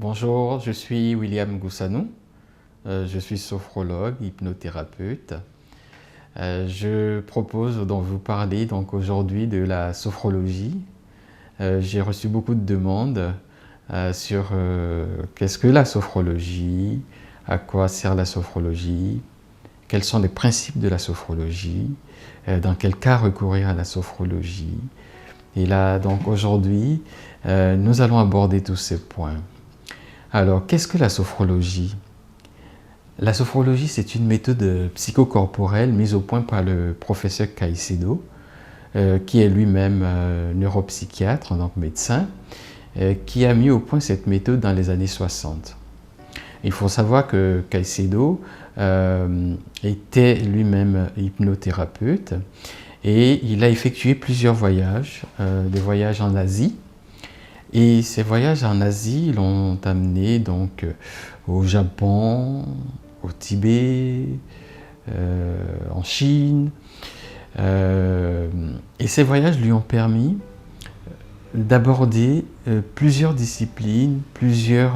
Bonjour, je suis William Goussanou, je suis sophrologue, hypnothérapeute. Je propose de vous parler aujourd'hui de la sophrologie. J'ai reçu beaucoup de demandes sur qu'est-ce que la sophrologie, à quoi sert la sophrologie, quels sont les principes de la sophrologie, dans quel cas recourir à la sophrologie. Et là, donc aujourd'hui, nous allons aborder tous ces points. Alors, qu'est-ce que la sophrologie? La sophrologie, c'est une méthode psychocorporelle mise au point par le professeur Caicedo, qui est lui-même neuropsychiatre, donc médecin, qui a mis au point cette méthode dans les années 60. Il faut savoir que Caicedo était lui-même hypnothérapeute et il a effectué plusieurs voyages, des voyages en Asie. Et ces voyages en Asie l'ont amené donc au Japon, au Tibet, en Chine. Et ces voyages lui ont permis d'aborder plusieurs disciplines, plusieurs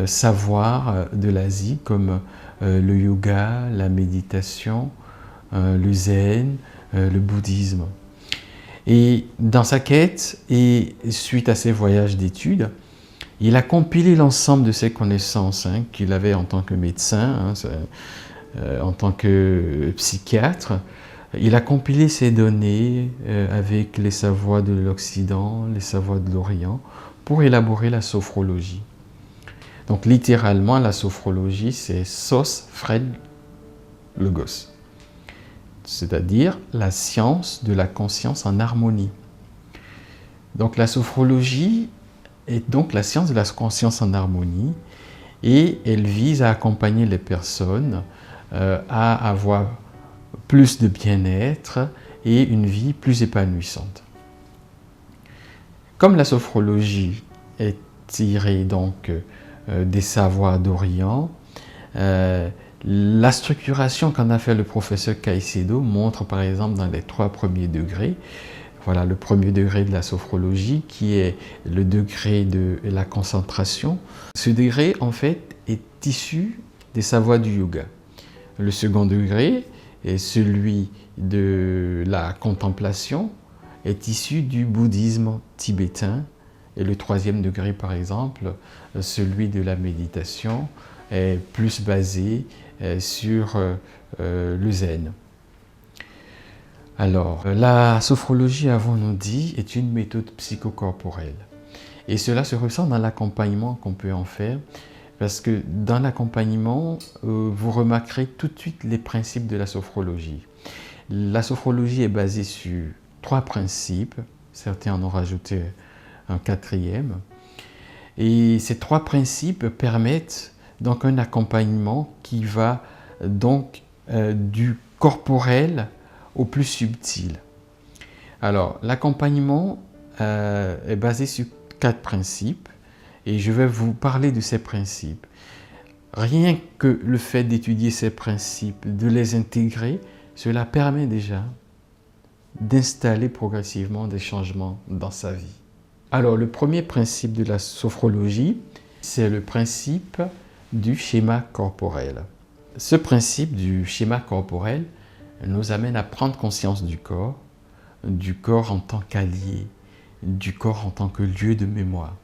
savoirs de l'Asie, comme le yoga, la méditation, le zen, le bouddhisme. Et dans sa quête, et suite à ses voyages d'études, il a compilé l'ensemble de ses connaissances qu'il avait en tant que médecin, en tant que psychiatre. Il a compilé ces données avec les savoirs de l'Occident, les savoirs de l'Orient, pour élaborer la sophrologie. Donc littéralement, la sophrologie, c'est Sos Fred Logos, c'est-à-dire la science de la conscience en harmonie. Donc la sophrologie est donc la science de la conscience en harmonie et elle vise à accompagner les personnes à avoir plus de bien-être et une vie plus épanouissante. Comme la sophrologie est tirée donc des savoirs d'Orient, la structuration qu'en a fait le professeur Caicedo montre par exemple dans les 3 premiers degrés, voilà le premier degré de la sophrologie qui est le degré de la concentration. Ce degré en fait est issu des savoirs du yoga. Le second degré est celui de la contemplation, est issu du bouddhisme tibétain. Et le 3e degré par exemple, celui de la méditation, est plus basé sur le zen. Alors, la sophrologie, avons-nous dit, est une méthode psychocorporelle. Et cela se ressent dans l'accompagnement qu'on peut en faire, parce que dans l'accompagnement, vous remarquerez tout de suite les principes de la sophrologie. La sophrologie est basée sur 3 principes, certains en ont rajouté un 4e. Et ces 3 principes permettent donc un accompagnement qui va donc du corporel au plus subtil. Alors, l'accompagnement est basé sur 4 principes et je vais vous parler de ces principes. Rien que le fait d'étudier ces principes, de les intégrer, cela permet déjà d'installer progressivement des changements dans sa vie. Alors, le premier principe de la sophrologie, c'est le principe du schéma corporel. Ce principe du schéma corporel nous amène à prendre conscience du corps en tant qu'allié, du corps en tant que lieu de mémoire.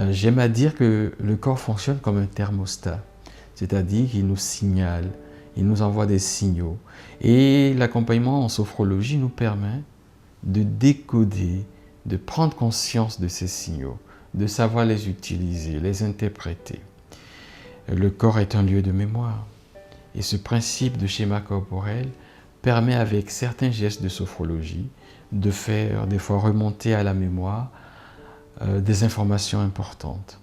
J'aime à dire que le corps fonctionne comme un thermostat, c'est-à-dire qu'il nous signale, il nous envoie des signaux. Et l'accompagnement en sophrologie nous permet de décoder, de prendre conscience de ces signaux, de savoir les utiliser, les interpréter. Le corps est un lieu de mémoire. Et ce principe de schéma corporel permet avec certains gestes de sophrologie de faire des fois remonter à la mémoire des informations importantes.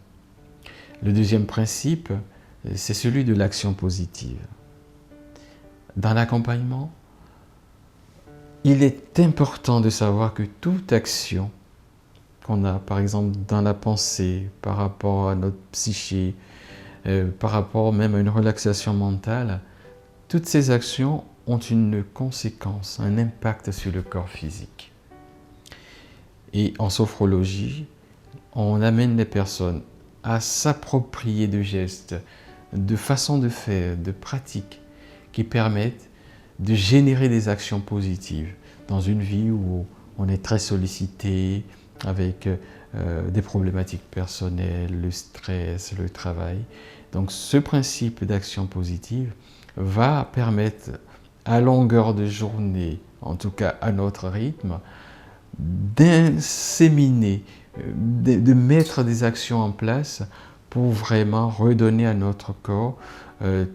Le deuxième principe, c'est celui de l'action positive. Dans l'accompagnement, il est important de savoir que toute action qu'on a, par exemple dans la pensée, par rapport à notre psyché, par rapport même à une relaxation mentale, toutes ces actions ont une conséquence, un impact sur le corps physique. Et en sophrologie, on amène les personnes à s'approprier de gestes, de façons de faire, de pratiques qui permettent de générer des actions positives dans une vie où on est très sollicité avec des problématiques personnelles, le stress, le travail. Donc ce principe d'action positive va permettre à longueur de journée, en tout cas à notre rythme, d'inséminer, de mettre des actions en place pour vraiment redonner à notre corps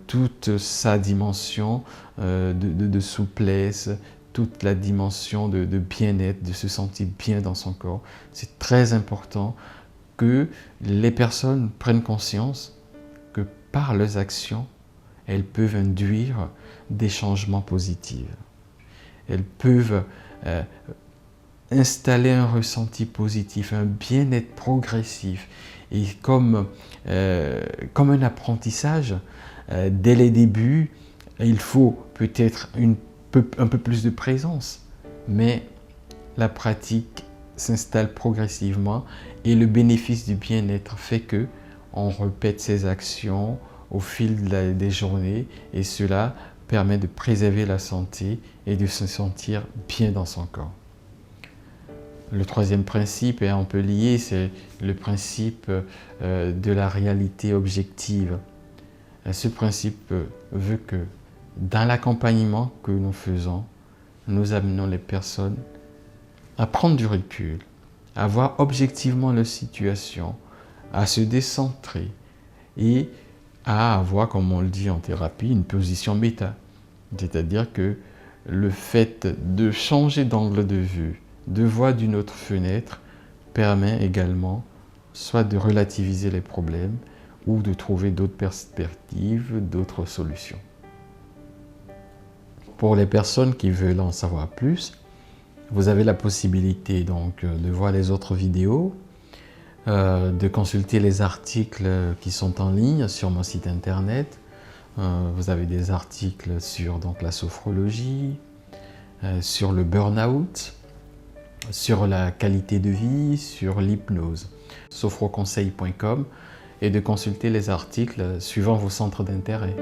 toute sa dimension de souplesse, toute la dimension de bien-être, de se sentir bien dans son corps. C'est très important que les personnes prennent conscience que par leurs actions, elles peuvent induire des changements positifs. Elles peuvent installer un ressenti positif, un bien-être progressif. Et comme un apprentissage, dès les débuts, il faut peut-être un peu plus de présence, mais la pratique s'installe progressivement et le bénéfice du bien-être fait que on répète ces actions au fil des journées et cela permet de préserver la santé et de se sentir bien dans son corps. Le troisième principe est un peu lié, c'est le principe de la réalité objective. Ce principe veut que dans l'accompagnement que nous faisons, nous amenons les personnes à prendre du recul, à voir objectivement leur situation, à se décentrer et à avoir, comme on le dit en thérapie, une position méta. C'est-à-dire que le fait de changer d'angle de vue, de voir d'une autre fenêtre, permet également soit de relativiser les problèmes ou de trouver d'autres perspectives, d'autres solutions. Pour les personnes qui veulent en savoir plus, vous avez la possibilité donc de voir les autres vidéos, de consulter les articles qui sont en ligne sur mon site internet. Vous avez des articles sur donc, la sophrologie, sur le burn-out, sur la qualité de vie, sur l'hypnose. sophroconseil.com et de consulter les articles suivant vos centres d'intérêt.